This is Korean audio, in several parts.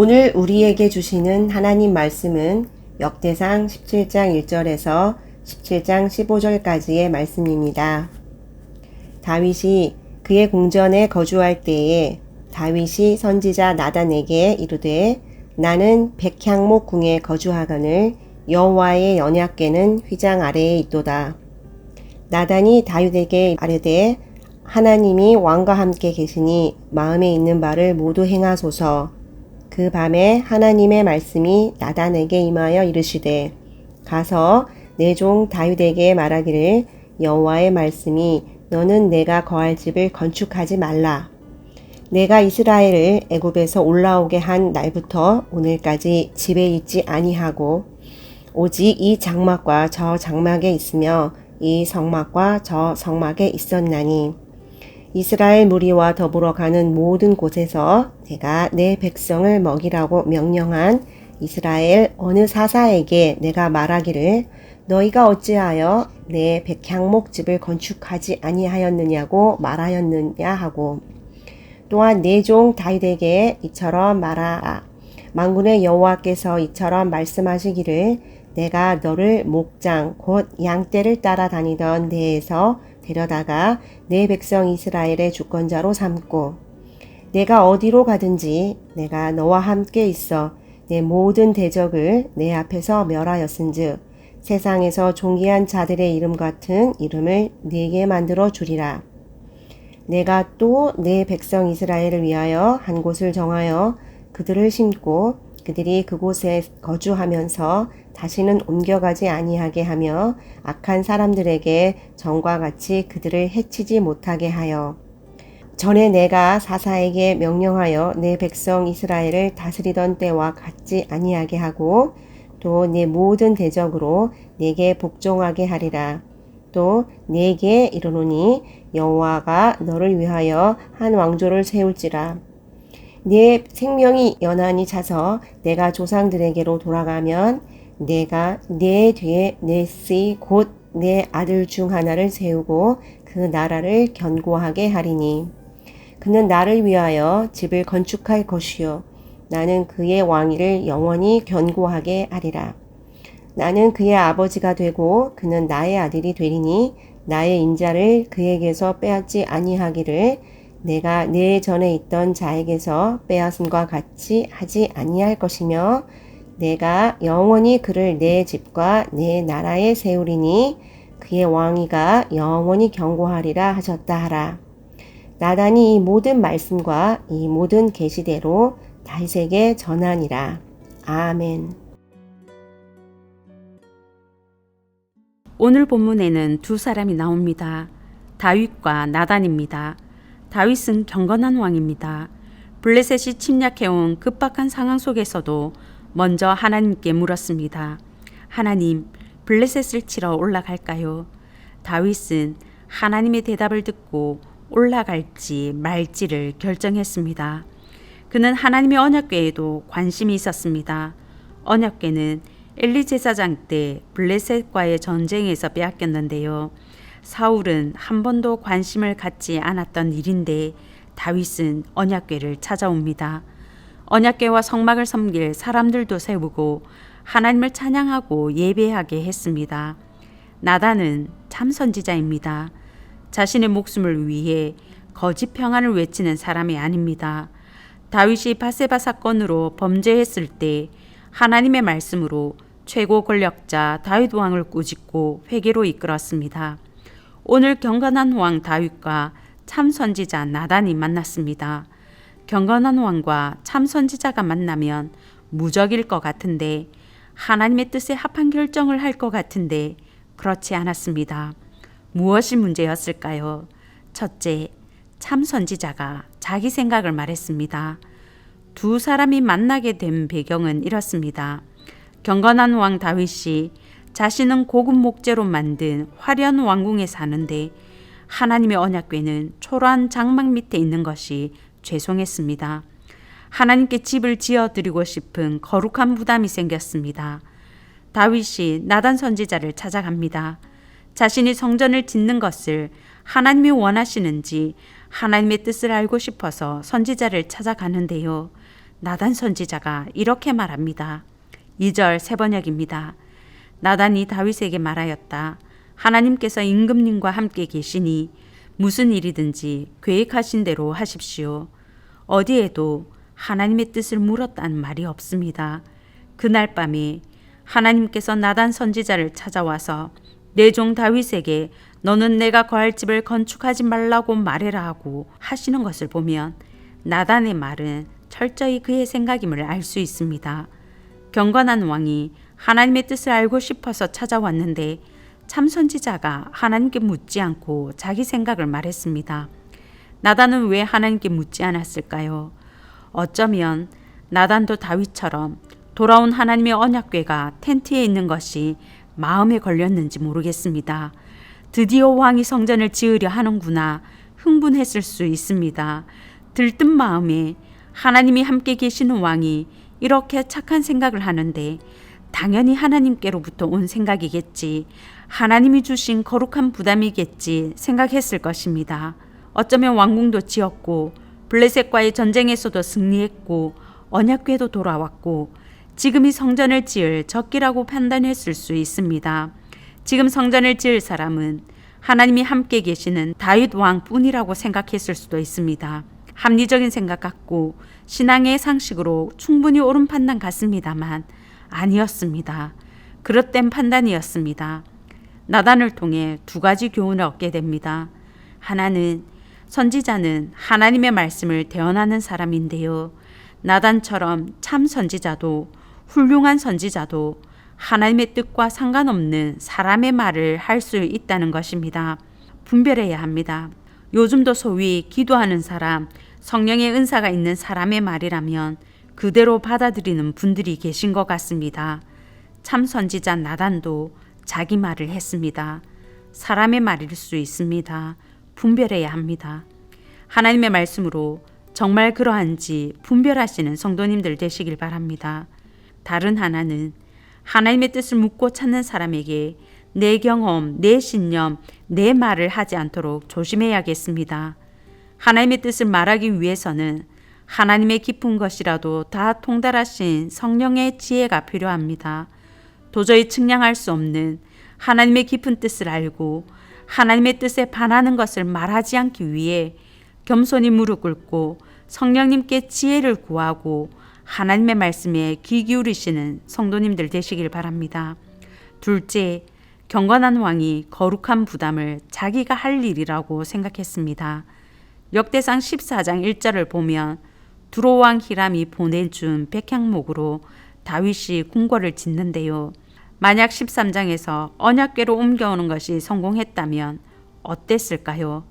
오늘 우리에게 주시는 하나님 말씀은 역대상 17장 1절에서 17장 15절까지의 말씀입니다. 다윗이 그의 궁전에 거주할 때에 다윗이 선지자 나단에게 이르되 나는 백향목 궁에 거주하거늘 여호와의 언약궤는 휘장 아래에 있도다. 나단이 다윗에게 아뢰되 하나님이 왕과 함께 계시니 마음에 있는 바를 모두 행하소서. 그 밤에 하나님의 말씀이 나단에게 임하여 이르시되 가서 내 종 다윗에게 말하기를 여호와의 말씀이 너는 내가 거할 집을 건축하지 말라. 내가 이스라엘을 애굽에서 올라오게 한 날부터 오늘까지 집에 있지 아니하고 오직 이 장막과 저 장막에 있으며 이 성막과 저 성막에 있었나니 이스라엘 무리와 더불어 가는 모든 곳에서 내가 내 백성을 먹이라고 명령한 이스라엘 어느 사사에게 내가 말하기를 너희가 어찌하여 내 백향목 집을 건축하지 아니하였느냐고 말하였느냐 하고 또한 내 종 다윗에게 이처럼 말하라. 만군의 여호와께서 이처럼 말씀하시기를 내가 너를 목장 곧 양떼를 따라 다니던 데에서 데려다가 내 백성 이스라엘의 주권자로 삼고 내가 어디로 가든지 내가 너와 함께 있어 내 모든 대적을 내 앞에서 멸하였은즉 세상에서 존귀한 자들의 이름 같은 이름을 네게 만들어 주리라. 내가 또 내 백성 이스라엘을 위하여 한 곳을 정하여 그들을 심고 그들이 그곳에 거주하면서 다시는 옮겨가지 아니하게 하며 악한 사람들에게 전과 같이 그들을 해치지 못하게 하여 전에 내가 사사에게 명령하여 내 백성 이스라엘을 다스리던 때와 같지 아니하게 하고 또 내 모든 대적으로 내게 복종하게 하리라. 또 내게 이르노니 여호와가 너를 위하여 한 왕조를 세울지라. 내 생명이 연한히 차서 내가 조상들에게로 돌아가면 내가 내 뒤에 넷이 곧 내 아들 중 하나를 세우고 그 나라를 견고하게 하리니 그는 나를 위하여 집을 건축할 것이요 나는 그의 왕위를 영원히 견고하게 하리라. 나는 그의 아버지가 되고 그는 나의 아들이 되리니 나의 인자를 그에게서 빼앗지 아니하기를 내가 내 전에 있던 자에게서 빼앗음과 같이 하지 아니할 것이며 내가 영원히 그를 내 집과 내 나라에 세우리니 그의 왕위가 영원히 견고하리라 하셨다 하라. 나단이 이 모든 말씀과 이 모든 계시대로 다윗에게 전하니라. 아멘. 오늘 본문에는 두 사람이 나옵니다. 다윗과 나단입니다. 다윗은 경건한 왕입니다. 블레셋이 침략해온 급박한 상황 속에서도 먼저 하나님께 물었습니다. 하나님, 블레셋을 치러 올라갈까요? 다윗은 하나님의 대답을 듣고 올라갈지 말지를 결정했습니다. 그는 하나님의 언약궤에도 관심이 있었습니다. 언약궤는 엘리 제사장 때 블레셋과의 전쟁에서 빼앗겼는데요. 사울은 한 번도 관심을 갖지 않았던 일인데 다윗은 언약궤를 찾아옵니다. 언약궤와 성막을 섬길 사람들도 세우고 하나님을 찬양하고 예배하게 했습니다. 나단은 참 선지자입니다. 자신의 목숨을 위해 거짓 평안을 외치는 사람이 아닙니다. 다윗이 바세바 사건으로 범죄했을 때 하나님의 말씀으로 최고 권력자 다윗 왕을 꾸짖고 회개로 이끌었습니다. 오늘 경건한 왕 다윗과 참 선지자 나단이 만났습니다. 경건한 왕과 참 선지자가 만나면 무적일 것 같은데 하나님의 뜻에 합한 결정을 할 것 같은데 그렇지 않았습니다. 무엇이 문제였을까요? 첫째, 참 선지자가 자기 생각을 말했습니다. 두 사람이 만나게 된 배경은 이렇습니다. 경건한 왕 다윗이 자신은 고급 목재로 만든 화려한 왕궁에 사는데 하나님의 언약궤는 초라한 장막 밑에 있는 것이 죄송했습니다. 하나님께 집을 지어드리고 싶은 거룩한 부담이 생겼습니다. 다윗이 나단 선지자를 찾아갑니다. 자신이 성전을 짓는 것을 하나님이 원하시는지 하나님의 뜻을 알고 싶어서 선지자를 찾아가는데요. 나단 선지자가 이렇게 말합니다. 2절 세번역입니다. 나단이 다윗에게 말하였다. 하나님께서 임금님과 함께 계시니 무슨 일이든지 계획하신 대로 하십시오. 어디에도 하나님의 뜻을 물었다는 말이 없습니다. 그날 밤에 하나님께서 나단 선지자를 찾아와서 내 종 다윗에게 너는 내가 거할 집을 건축하지 말라고 말해라 하고 하시는 것을 보면 나단의 말은 철저히 그의 생각임을 알 수 있습니다. 경건한 왕이 하나님의 뜻을 알고 싶어서 찾아왔는데 참 선지자가 하나님께 묻지 않고 자기 생각을 말했습니다. 나단은 왜 하나님께 묻지 않았을까요? 어쩌면 나단도 다윗처럼 돌아온 하나님의 언약궤가 텐트에 있는 것이 마음에 걸렸는지 모르겠습니다. 드디어 왕이 성전을 지으려 하는구나 흥분했을 수 있습니다. 들뜬 마음에 하나님이 함께 계시는 왕이 이렇게 착한 생각을 하는데 당연히 하나님께로부터 온 생각이겠지, 하나님이 주신 거룩한 부담이겠지 생각했을 것입니다. 어쩌면 왕궁도 지었고 블레셋과의 전쟁에서도 승리했고 언약궤도 돌아왔고 지금이 성전을 지을 적기라고 판단했을 수 있습니다. 지금 성전을 지을 사람은 하나님이 함께 계시는 다윗 왕뿐이라고 생각했을 수도 있습니다. 합리적인 생각 같고 신앙의 상식으로 충분히 옳은 판단 같습니다만 아니었습니다. 그릇된 판단이었습니다. 나단을 통해 두 가지 교훈을 얻게 됩니다. 하나는 선지자는 하나님의 말씀을 대언하는 사람인데요. 나단처럼 참 선지자도 훌륭한 선지자도 하나님의 뜻과 상관없는 사람의 말을 할 수 있다는 것입니다. 분별해야 합니다. 요즘도 소위 기도하는 사람, 성령의 은사가 있는 사람의 말이라면 그대로 받아들이는 분들이 계신 것 같습니다. 참 선지자 나단도 자기 말을 했습니다. 사람의 말일 수 있습니다. 분별해야 합니다. 하나님의 말씀으로 정말 그러한지 분별하시는 성도님들 되시길 바랍니다. 다른 하나는 하나님의 뜻을 묻고 찾는 사람에게 내 경험, 내 신념, 내 말을 하지 않도록 조심해야겠습니다. 하나님의 뜻을 말하기 위해서는 하나님의 깊은 것이라도 다 통달하신 성령의 지혜가 필요합니다. 도저히 측량할 수 없는 하나님의 깊은 뜻을 알고 하나님의 뜻에 반하는 것을 말하지 않기 위해 겸손히 무릎 꿇고 성령님께 지혜를 구하고 하나님의 말씀에 귀 기울이시는 성도님들 되시길 바랍니다. 둘째, 경건한 왕이 거룩한 부담을 자기가 할 일이라고 생각했습니다. 역대상 14장 1절을 보면 두로왕 히람이 보내준 백향목으로 다윗이 궁궐을 짓는데요. 만약 13장에서 언약궤로 옮겨오는 것이 성공했다면 어땠을까요?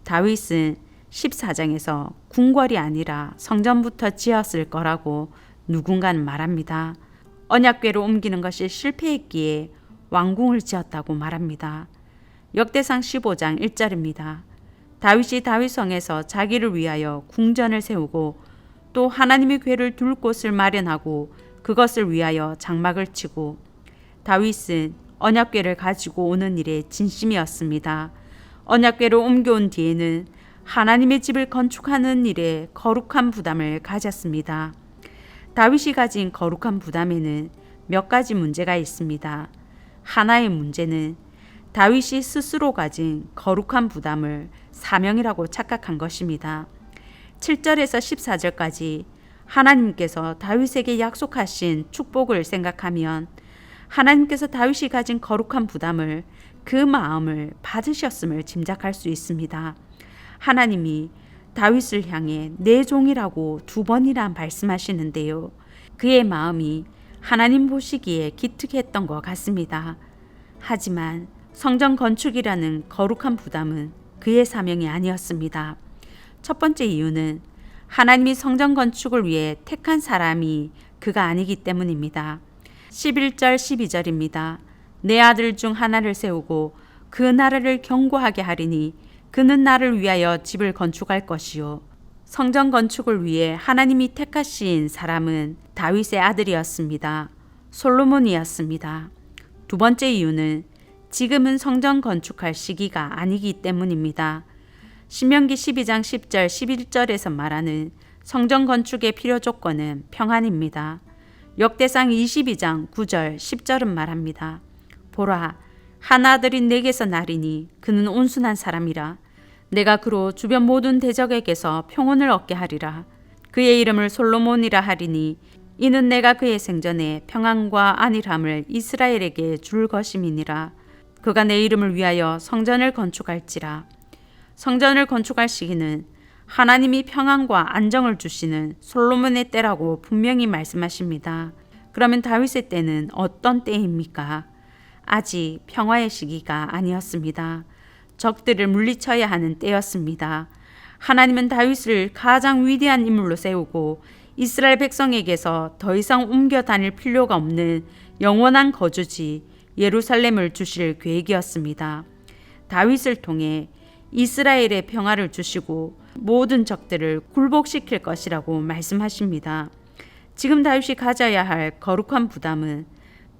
다윗은 14장에서 궁궐이 아니라 성전부터 지었을 거라고 누군가는 말합니다. 언약궤로 옮기는 것이 실패했기에 왕궁을 지었다고 말합니다. 역대상 15장 1절입니다. 다윗이 다윗성에서 자기를 위하여 궁전을 세우고 또 하나님의 궤를 둘 곳을 마련하고 그것을 위하여 장막을 치고 다윗은 언약궤를 가지고 오는 일에 진심이었습니다. 언약궤를 옮겨온 뒤에는 하나님의 집을 건축하는 일에 거룩한 부담을 가졌습니다. 다윗이 가진 거룩한 부담에는 몇 가지 문제가 있습니다. 하나의 문제는 다윗이 스스로 가진 거룩한 부담을 사명이라고 착각한 것입니다. 7절에서 14절까지 하나님께서 다윗에게 약속하신 축복을 생각하면 하나님께서 다윗이 가진 거룩한 부담을, 그 마음을 받으셨음을 짐작할 수 있습니다. 하나님이 다윗을 향해 내 종이라고 2번이나 말씀하시는데요. 그의 마음이 하나님 보시기에 기특했던 것 같습니다. 하지만 성전 건축이라는 거룩한 부담은 그의 사명이 아니었습니다. 첫 번째 이유는 하나님이 성전 건축을 위해 택한 사람이 그가 아니기 때문입니다. 11절 12절입니다. 내 아들 중 하나를 세우고 그 나라를 견고하게 하리니 그는 나를 위하여 집을 건축할 것이요. 성전 건축을 위해 하나님이 택하신 사람은 다윗의 아들이었습니다. 솔로몬이었습니다. 두 번째 이유는 지금은 성전 건축할 시기가 아니기 때문입니다. 신명기 12장 10절 11절에서 말하는 성전 건축의 필요 조건은 평안입니다. 역대상 22장 9절 10절은 말합니다. 보라, 한 아들이 내게서 나리니 그는 온순한 사람이라. 내가 그로 주변 모든 대적에게서 평온을 얻게 하리라. 그의 이름을 솔로몬이라 하리니 이는 내가 그의 생전에 평안과 안일함을 이스라엘에게 줄 것임이니라. 그가 내 이름을 위하여 성전을 건축할지라. 성전을 건축할 시기는 하나님이 평안과 안정을 주시는 솔로몬의 때라고 분명히 말씀하십니다. 그러면 다윗의 때는 어떤 때입니까? 아직 평화의 시기가 아니었습니다. 적들을 물리쳐야 하는 때였습니다. 하나님은 다윗을 가장 위대한 인물로 세우고 이스라엘 백성에게서 더 이상 옮겨 다닐 필요가 없는 영원한 거주지 예루살렘을 주실 계획이었습니다. 다윗을 통해 이스라엘의 평화를 주시고 모든 적들을 굴복시킬 것이라고 말씀하십니다. 지금 다윗이 가져야 할 거룩한 부담은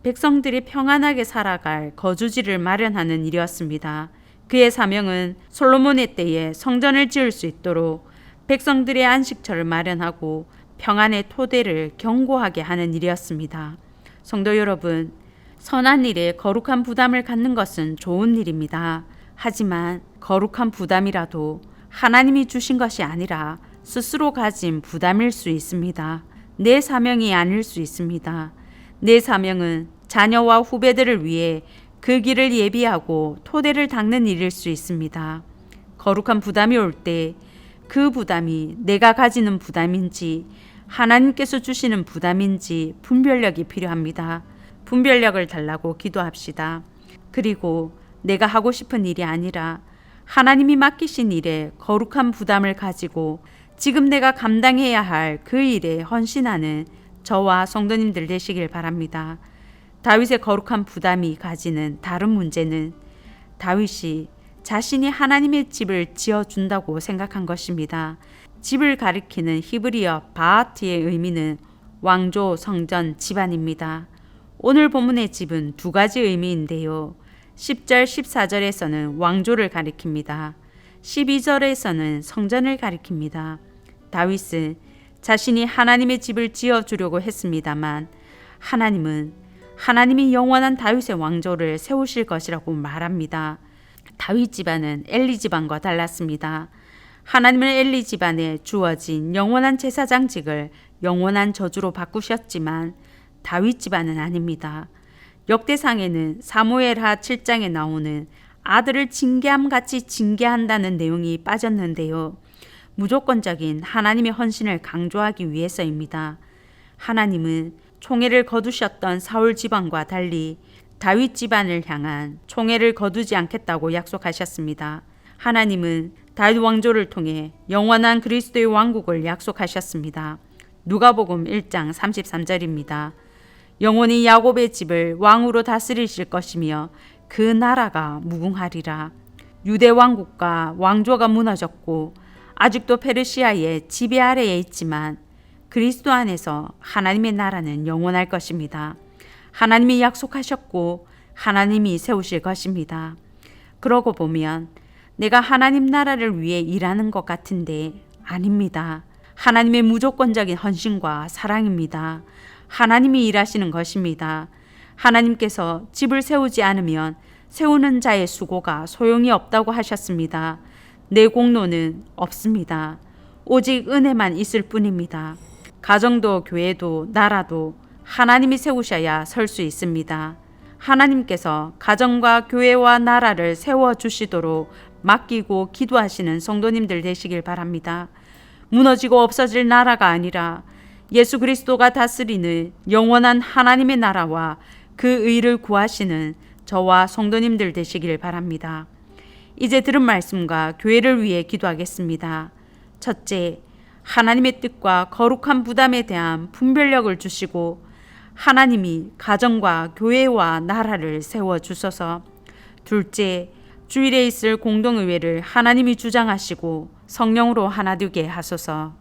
백성들이 평안하게 살아갈 거주지를 마련하는 일이었습니다. 그의 사명은 솔로몬의 때에 성전을 지을 수 있도록 백성들의 안식처를 마련하고 평안의 토대를 견고하게 하는 일이었습니다. 성도 여러분, 선한 일에 거룩한 부담을 갖는 것은 좋은 일입니다. 하지만 거룩한 부담이라도 하나님이 주신 것이 아니라 스스로 가진 부담일 수 있습니다. 내 사명이 아닐 수 있습니다. 내 사명은 자녀와 후배들을 위해 그 길을 예비하고 토대를 닦는 일일 수 있습니다. 거룩한 부담이 올 때 그 부담이 내가 가지는 부담인지 하나님께서 주시는 부담인지 분별력이 필요합니다. 분별력을 달라고 기도합시다. 그리고 내가 하고 싶은 일이 아니라 하나님이 맡기신 일에 거룩한 부담을 가지고 지금 내가 감당해야 할 그 일에 헌신하는 저와 성도님들 되시길 바랍니다. 다윗의 거룩한 부담이 가지는 다른 문제는 다윗이 자신이 하나님의 집을 지어준다고 생각한 것입니다. 집을 가리키는 히브리어 바아트의 의미는 왕조, 성전, 집안입니다. 오늘 본문의 집은 두 가지 의미인데요. 10절, 14절에서는 왕조를 가리킵니다. 12절에서는 성전을 가리킵니다. 다윗은 자신이 하나님의 집을 지어주려고 했습니다만 하나님은 하나님이 영원한 다윗의 왕조를 세우실 것이라고 말합니다. 다윗 집안은 엘리 집안과 달랐습니다. 하나님은 엘리 집안에 주어진 영원한 제사장직을 영원한 저주로 바꾸셨지만 다윗 집안은 아닙니다. 역대상에는 사무엘하 7장에 나오는 아들을 징계함같이 징계한다는 내용이 빠졌는데요. 무조건적인 하나님의 헌신을 강조하기 위해서입니다. 하나님은 총애를 거두셨던 사울 집안과 달리 다윗 집안을 향한 총애를 거두지 않겠다고 약속하셨습니다. 하나님은 다윗 왕조를 통해 영원한 그리스도의 왕국을 약속하셨습니다. 누가복음 1장 33절입니다. 영원히 야곱의 집을 왕으로 다스리실 것이며 그 나라가 무궁하리라. 유대 왕국과 왕조가 무너졌고 아직도 페르시아의 지배 아래에 있지만 그리스도 안에서 하나님의 나라는 영원할 것입니다. 하나님이 약속하셨고 하나님이 세우실 것입니다. 그러고 보면 내가 하나님 나라를 위해 일하는 것 같은데 아닙니다. 하나님의 무조건적인 헌신과 사랑입니다. 하나님이 일하시는 것입니다. 하나님께서 집을 세우지 않으면 세우는 자의 수고가 소용이 없다고 하셨습니다. 내 공로는 없습니다. 오직 은혜만 있을 뿐입니다. 가정도 교회도 나라도 하나님이 세우셔야 설 수 있습니다. 하나님께서 가정과 교회와 나라를 세워주시도록 맡기고 기도하시는 성도님들 되시길 바랍니다. 무너지고 없어질 나라가 아니라 예수 그리스도가 다스리는 영원한 하나님의 나라와 그 의를 구하시는 저와 성도님들 되시길 바랍니다. 이제 들은 말씀과 교회를 위해 기도하겠습니다. 첫째, 하나님의 뜻과 거룩한 부담에 대한 분별력을 주시고 하나님이 가정과 교회와 나라를 세워주소서. 둘째, 주일에 있을 공동의회를 하나님이 주장하시고 성령으로 하나 되게 하소서.